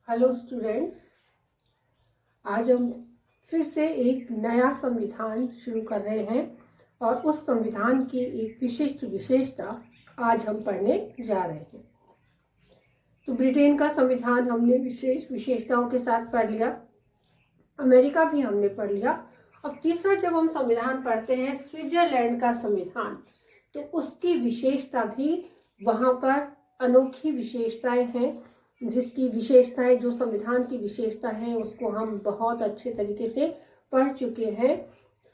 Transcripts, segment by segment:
Hello students, आज हम फिर से एक नया संविधान शुरू कर रहे हैं और उस संविधान की एक विशिष्ट विशेषता आज हम पढ़ने जा रहे हैं। तो ब्रिटेन का संविधान हमने विशेष विशेषताओं के साथ पढ़ लिया, अमेरिका भी हमने पढ़ लिया। अब तीसरा जब हम संविधान पढ़ते हैं स्विट्जरलैंड का संविधान, तो उसकी विशेषता भी वहाँ पर अनोखी विशेषताएं हैं, जिसकी विशेषताएं जो संविधान की विशेषता है उसको हम बहुत अच्छे तरीके से पढ़ चुके हैं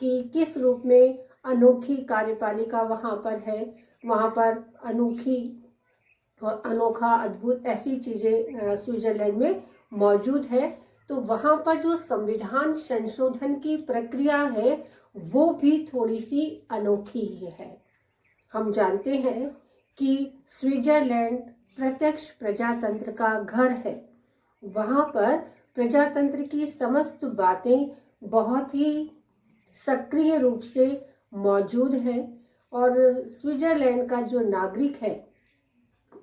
कि किस रूप में अनोखी कार्यपालिका वहाँ पर है, वहाँ पर अनोखी और अनोखा अद्भुत ऐसी चीज़ें स्विट्जरलैंड में मौजूद है। तो वहाँ पर जो संविधान संशोधन की प्रक्रिया है वो भी थोड़ी सी अनोखी ही है। हम जानते हैं कि स्विट्जरलैंड प्रत्यक्ष प्रजातंत्र का घर है। वहाँ पर प्रजातंत्र की समस्त बातें बहुत ही सक्रिय रूप से मौजूद है और स्विट्जरलैंड का जो नागरिक है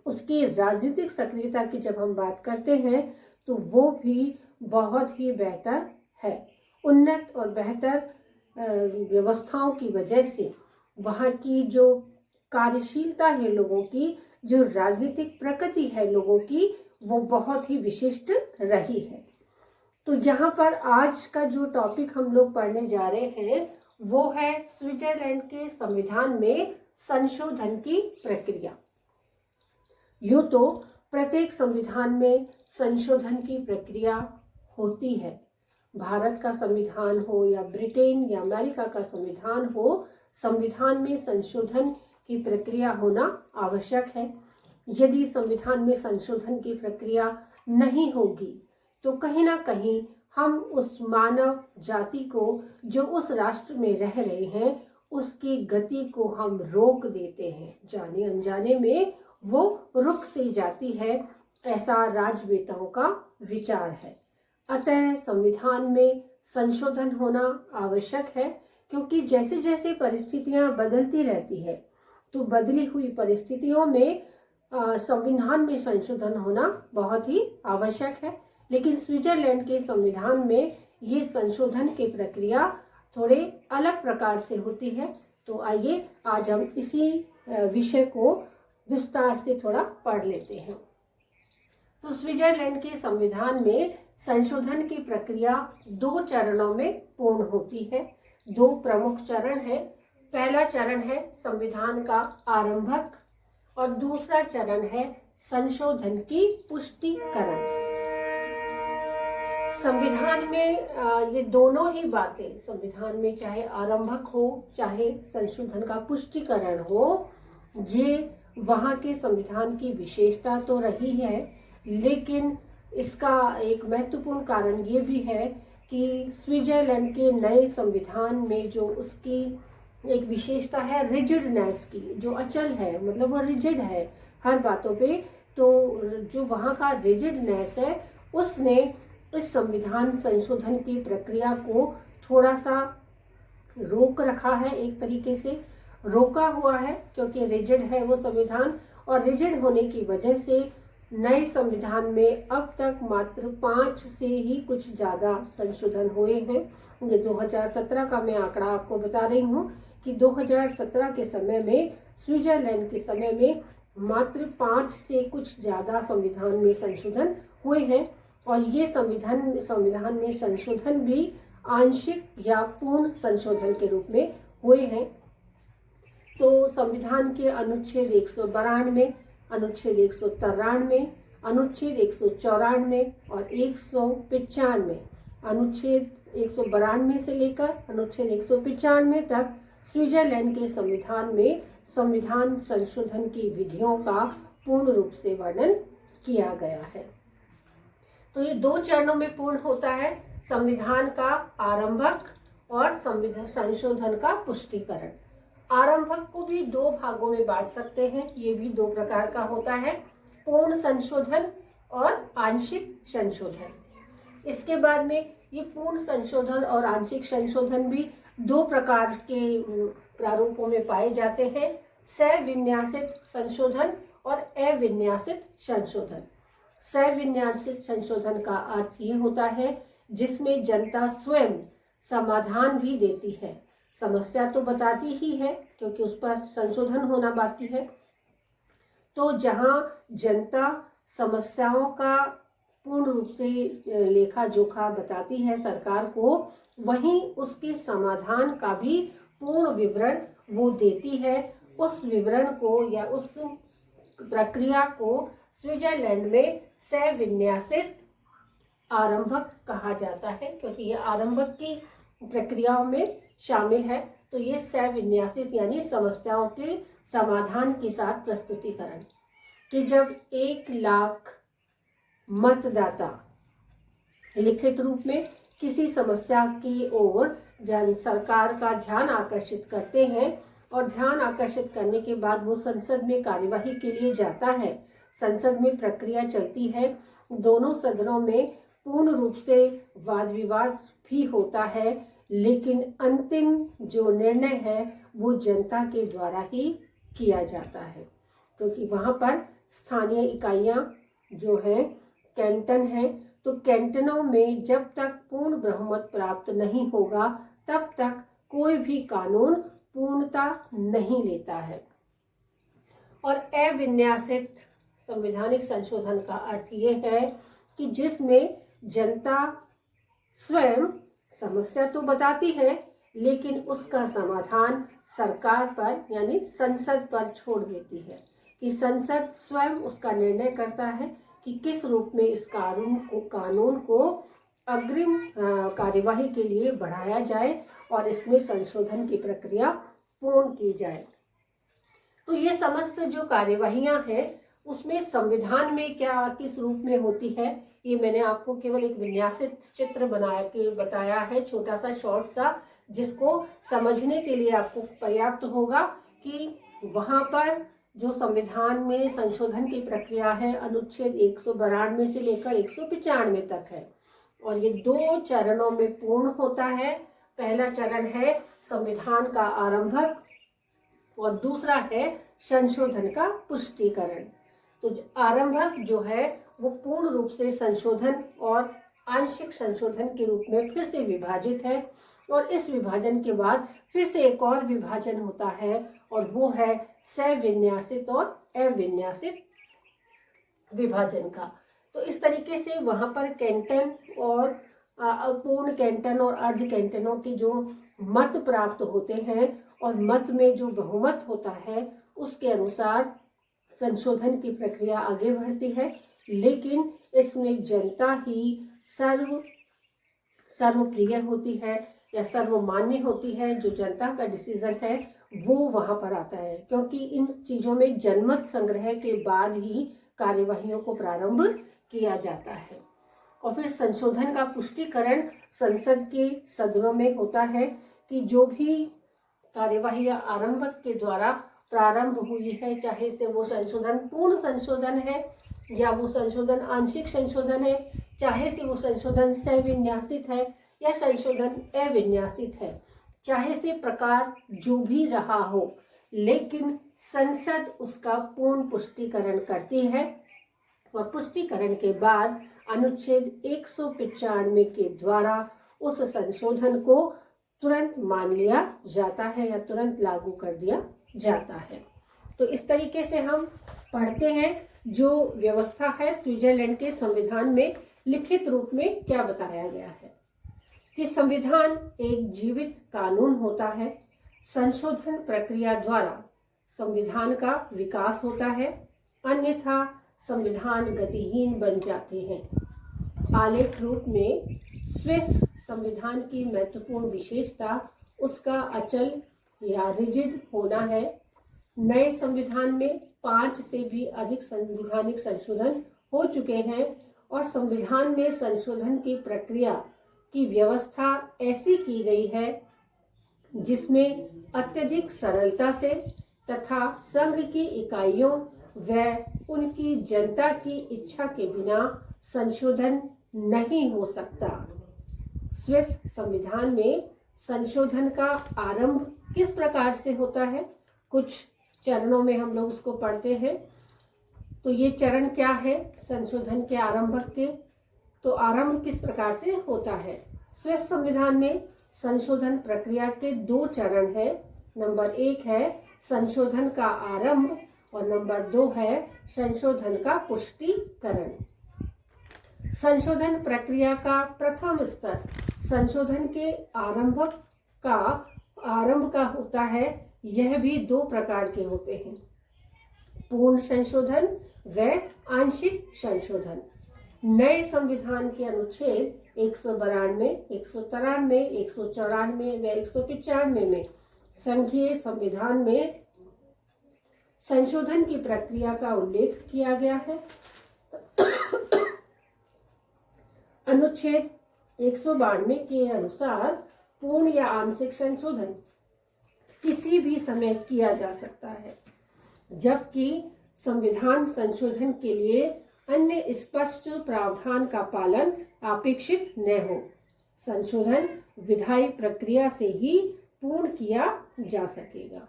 उसकी राजनीतिक सक्रियता की जब हम बात करते हैं तो वो भी बहुत ही बेहतर है। उन्नत और बेहतर व्यवस्थाओं की वजह से वहाँ की जो कार्यशीलता है लोगों की, जो राजनीतिक प्रकृति है लोगों की, वो बहुत ही विशिष्ट रही है। तो यहाँ पर आज का जो टॉपिक हम लोग पढ़ने जा रहे हैं वो है स्विट्जरलैंड के संविधान में संशोधन की प्रक्रिया। यूँ तो प्रत्येक संविधान में संशोधन की प्रक्रिया होती है। भारत का संविधान हो या ब्रिटेन या अमेरिका का संविधान हो, संविधान में संशोधन की प्रक्रिया होना आवश्यक है। यदि संविधान में संशोधन की प्रक्रिया नहीं होगी तो कहीं ना कहीं हम उस मानव जाति को जो उस राष्ट्र में रह रहे हैं उसकी गति को हम रोक देते हैं, जाने अनजाने में वो रुक सी जाती है, ऐसा राजनेताओं का विचार है। अतः संविधान में संशोधन होना आवश्यक है, क्योंकि जैसे जैसे परिस्थितियां बदलती रहती है तो बदली हुई परिस्थितियों में संविधान में संशोधन होना बहुत ही आवश्यक है। लेकिन स्विट्जरलैंड के संविधान में ये संशोधन की प्रक्रिया थोड़े अलग प्रकार से होती है। तो आइए आज हम इसी विषय को विस्तार से थोड़ा पढ़ लेते हैं। तो स्विट्जरलैंड के संविधान में संशोधन की प्रक्रिया 2 चरणों में पूर्ण होती है। 2 प्रमुख चरण है। पहला चरण है संविधान का आरंभक और दूसरा चरण है संशोधन की पुष्टिकरण। संविधान में ये दोनों ही बातें, संविधान में चाहे आरंभक हो चाहे संशोधन का पुष्टिकरण हो, ये वहाँ के संविधान की विशेषता तो रही है, लेकिन इसका एक महत्वपूर्ण कारण ये भी है कि स्विट्जरलैंड के नए संविधान में जो उसकी एक विशेषता है रिजिडनेस की, जो अचल है, मतलब वो रिजिड है हर बातों पे, तो जो वहाँ का रिजिडनेस है उसने इस संविधान संशोधन की प्रक्रिया को थोड़ा सा रोक रखा है, एक तरीके से रोका हुआ है, क्योंकि रिजिड है वो संविधान। और रिजिड होने की वजह से नए संविधान में अब तक मात्र 5 से ही कुछ ज़्यादा संशोधन हुए हैं। ये 2017 का मैं आंकड़ा आपको बता रही हूँ कि 2017 के समय में स्विट्जरलैंड के समय में मात्र 5 से कुछ ज़्यादा संविधान में संशोधन हुए हैं। और ये संविधान में संशोधन भी आंशिक या पूर्ण संशोधन के रूप में हुए हैं। तो संविधान के अनुच्छेद 192, अनुच्छेद 193, अनुच्छेद 194 और 195, अनुच्छेद 192 से लेकर अनुच्छेद 195 तक स्विट्जरलैंड के संविधान में संविधान संशोधन की विधियों का पूर्ण रूप से वर्णन किया गया है। तो ये 2 चरणों में पूर्ण होता है, संविधान का आरंभक और संविधान संशोधन का पुष्टिकरण। आरंभक को भी 2 भागों में बांट सकते हैं, ये भी 2 प्रकार का होता है, पूर्ण संशोधन और आंशिक संशोधन। इसके बाद में ये पूर्ण संशोधन और आंशिक संशोधन भी 2 प्रकार के प्रारूपों में पाए जाते हैं, सविन्यासित संशोधन और अविन्यासित संशोधन। सविन्यासित संशोधन का अर्थ ये होता है जिसमें जनता स्वयं समाधान भी देती है। समस्या तो बताती ही है क्योंकि उस पर संशोधन होना बाकी है। तो जहां जनता समस्याओं का पूर्ण रूप से लेखा जोखा बताती है सरकार को, वहीं उसके समाधान का भी पूर्ण विवरण वो देती है। उस विवरण को या उस प्रक्रिया को स्विट्जरलैंड में सविन्यासित आरंभक कहा जाता है, क्योंकि ये आरंभक की प्रक्रियाओं में शामिल है। तो ये सविन्यासित यानी समस्याओं के समाधान के साथ प्रस्तुतिकरण, कि जब 1 लाख मतदाता लिखित रूप में किसी समस्या की ओर सरकार का ध्यान आकर्षित करते हैं और ध्यान आकर्षित करने के बाद वो संसद में कार्यवाही के लिए जाता है। संसद में प्रक्रिया चलती है, दोनों सदनों में पूर्ण रूप से वाद विवाद भी होता है, लेकिन अंतिम जो निर्णय है वो जनता के द्वारा ही किया जाता है, क्योंकि वहाँ पर स्थानीय इकाइयाँ जो है कैंटन है। तो कैंटनों में जब तक पूर्ण बहुमत प्राप्त नहीं होगा तब तक कोई भी कानून पूर्णता नहीं लेता है। और अविन्यासित संवैधानिक संशोधन का अर्थ ये है कि जिसमें जनता स्वयं समस्या तो बताती है, लेकिन उसका समाधान सरकार पर यानी संसद पर छोड़ देती है, कि संसद स्वयं उसका निर्णय करता है कि किस रूप में इस कानून को अग्रिम कार्यवाही के लिए बढ़ाया जाए और इसमें संशोधन की प्रक्रिया पूर्ण की जाए। तो ये समस्त जो कार्यवाहियां हैं उसमें संविधान में क्या किस रूप में होती है, ये मैंने आपको केवल एक विन्यासित चित्र बना के बताया है, छोटा सा शॉर्ट सा, जिसको समझने के लिए आपको पर्याप्त होगा कि वहाँ पर जो संविधान में संशोधन की प्रक्रिया है अनुच्छेद 192 से लेकर 195 तक है और ये 2 चरणों में पूर्ण होता है। पहला चरण है संविधान का आरंभक और दूसरा है संशोधन का पुष्टिकरण। तो आरंभक जो है वो पूर्ण रूप से संशोधन और आंशिक संशोधन के रूप में फिर से विभाजित है और इस विभाजन के बाद फिर से एक और विभाजन होता है और वो है सविन्यासित और अविन्यासित विभाजन का। तो इस तरीके से वहाँ पर कैंटन और पूर्ण कैंटन और अर्ध कैंटनों के जो मत प्राप्त होते हैं और मत में जो बहुमत होता है उसके अनुसार संशोधन की प्रक्रिया आगे बढ़ती है, लेकिन इसमें जनता ही सर्वप्रिय होती है या सर्वमान्य होती है। जो जनता का डिसीजन है वो वहाँ पर आता है, क्योंकि इन चीज़ों में जनमत संग्रह के बाद ही कार्यवाहियों को प्रारंभ किया जाता है। और फिर संशोधन का पुष्टिकरण संसद के सदनों में होता है कि जो भी कार्यवाही आरंभक के द्वारा प्रारंभ हुई है, चाहे से वो संशोधन पूर्ण संशोधन है या वो संशोधन आंशिक संशोधन है, चाहे से वो संशोधन सविन्यासित है या संशोधन अविन्यासित है, चाहे से प्रकार जो भी रहा हो, लेकिन संसद उसका पूर्ण पुष्टिकरण करती है और पुष्टिकरण के बाद अनुच्छेद 195 के द्वारा उस संशोधन को तुरंत मान लिया जाता है या तुरंत लागू कर दिया जाता है। तो इस तरीके से हम पढ़ते हैं जो व्यवस्था है स्विट्जरलैंड के संविधान में लिखित रूप में क्या बताया गया है कि संविधान एक जीवित कानून होता है। संशोधन प्रक्रिया द्वारा संविधान का विकास होता है, अन्यथा संविधान गतिहीन बन जाते हैं। आलेख रूप में स्विस संविधान की महत्वपूर्ण विशेषता उसका अचल या रिजिड होना है। नए संविधान में 5 से भी अधिक संवैधानिक संशोधन हो चुके हैं और संविधान में संशोधन की प्रक्रिया की व्यवस्था ऐसी की गई है जिसमें अत्यधिक सरलता से तथा संघ की इकाइयों व उनकी जनता की इच्छा के बिना संशोधन नहीं हो सकता। स्विस संविधान में संशोधन का आरंभ किस प्रकार से होता है, कुछ चरणों में हम लोग उसको पढ़ते हैं। तो ये चरण क्या है संशोधन के आरंभक के? तो आरंभ किस प्रकार से होता है? स्विस संविधान में संशोधन प्रक्रिया के 2 चरण है। नंबर 1 है संशोधन का आरंभ और नंबर 2 है संशोधन का पुष्टिकरण। संशोधन प्रक्रिया का प्रथम स्तर संशोधन के आरंभ का होता है। यह भी 2 प्रकार के होते हैं, पूर्ण संशोधन व आंशिक संशोधन। नए संविधान के अनुच्छेद 192, 193, 194 व 195 में संघीय संविधान में संशोधन की प्रक्रिया का उल्लेख किया गया है। अनुच्छेद 192 के अनुसार पूर्ण या आंशिक संशोधन किसी भी समय किया जा सकता है, जबकि संविधान संशोधन के लिए अन्य स्पष्ट प्रावधान का पालन अपेक्षित न हो। संशोधन विधायी प्रक्रिया से ही पूर्ण किया जा सकेगा।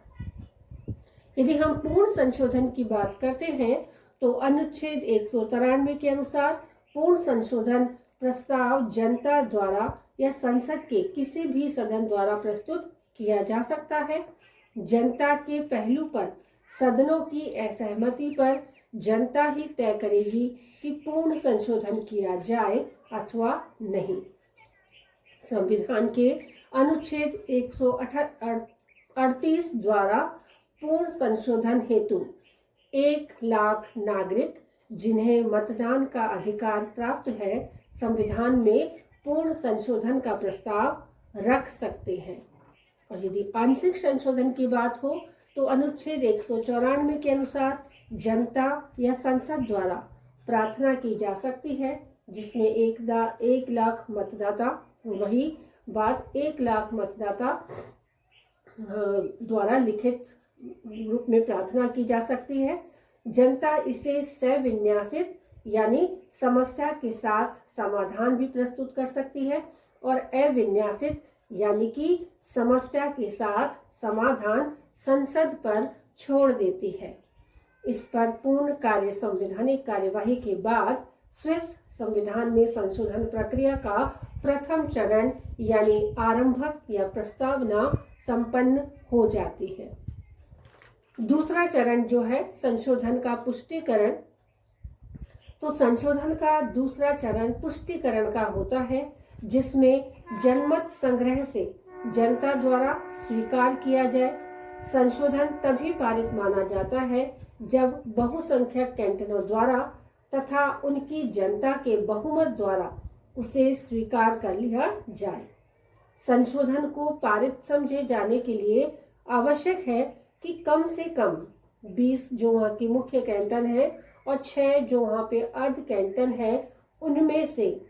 यदि हम पूर्ण संशोधन की बात करते हैं तो अनुच्छेद 193 के अनुसार पूर्ण संशोधन प्रस्ताव जनता द्वारा या संसद के किसी भी सदन द्वारा प्रस्तुत किया जा सकता है। जनता के पहलू पर सदनों की असहमति पर जनता ही तय करेगी कि पूर्ण संशोधन किया जाए अथवा नहीं। संविधान के अनुच्छेद 138 द्वारा पूर्ण संशोधन हेतु 1 लाख नागरिक जिन्हें मतदान का अधिकार प्राप्त है संविधान में पूर्ण संशोधन का प्रस्ताव रख सकते हैं। और यदि आंशिक संशोधन की बात हो तो अनुच्छेद 194 के अनुसार जनता या संसद द्वारा प्रार्थना की जा सकती है, जिसमें 1 लाख मतदाता, वही बात 1 लाख मतदाता द्वारा लिखित रूप में प्रार्थना की जा सकती है। जनता इसे सविन्यासित यानी समस्या के साथ समाधान भी प्रस्तुत कर सकती है और अविन्यासित यानी कि समस्या के साथ समाधान संसद पर छोड़ देती है। इस पर पूर्ण कार्य संवैधानिक कार्यवाही के बाद स्विस संविधान में संशोधन प्रक्रिया का प्रथम चरण यानी आरंभक या प्रस्तावना संपन्न हो जाती है। दूसरा चरण जो है संशोधन का पुष्टिकरण, तो संशोधन का दूसरा चरण पुष्टिकरण का होता है, जिसमें जनमत संग्रह से जनता द्वारा स्वीकार किया जाए। संशोधन तभी पारित माना जाता है जब बहुसंख्यक कैंटनों द्वारा तथा उनकी जनता के बहुमत द्वारा उसे स्वीकार कर लिया जाए। संशोधन को पारित समझे जाने के लिए आवश्यक है कि कम से कम 20 जो वहाँ की मुख्य कैंटन है और 6 जो वहाँ पे अर्ध कैंटन है, उनमें से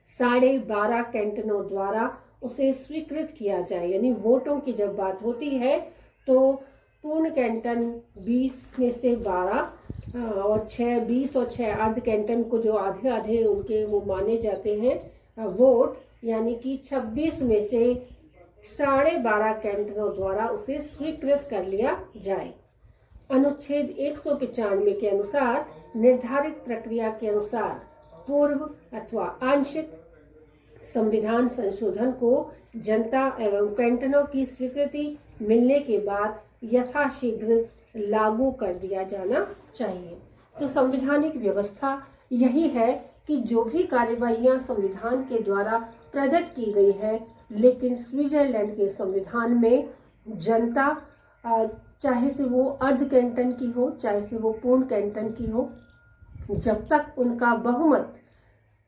12.5 कैंटनों द्वारा उसे स्वीकृत किया जाए। यानी वोटों की जब बात होती है तो पूर्ण कैंटन 20 में से 12 और 20 और 6 अर्ध कैंटन को जो आधे आधे उनके वो माने जाते हैं वोट, यानी कि 26 में से 12.5 कैंटनों द्वारा उसे स्वीकृत कर लिया जाए। अनुच्छेद 195 के अनुसार निर्धारित प्रक्रिया के अनुसार पूर्व अथवा आंशिक संविधान संशोधन को जनता एवं कैंटनों की स्वीकृति मिलने के बाद यथाशीघ्र लागू कर दिया जाना चाहिए। तो संवैधानिक व्यवस्था यही है कि जो भी कार्यवाहियां संविधान के द्वारा प्रदत्त की गई है, लेकिन स्विट्जरलैंड के संविधान में जनता चाहे से वो अर्ध कैंटन की हो चाहे से वो पूर्ण कैंटन की हो, जब तक उनका बहुमत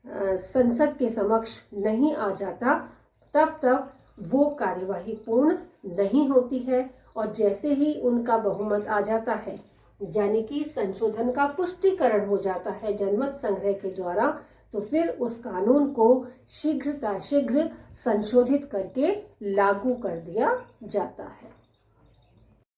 संसद के समक्ष नहीं आ जाता तब तक वो कार्यवाही पूर्ण नहीं होती है। और जैसे ही उनका बहुमत आ जाता है, यानी कि संशोधन का पुष्टिकरण हो जाता है जनमत संग्रह के द्वारा, तो फिर उस कानून को शीघ्र संशोधित करके लागू कर दिया जाता है।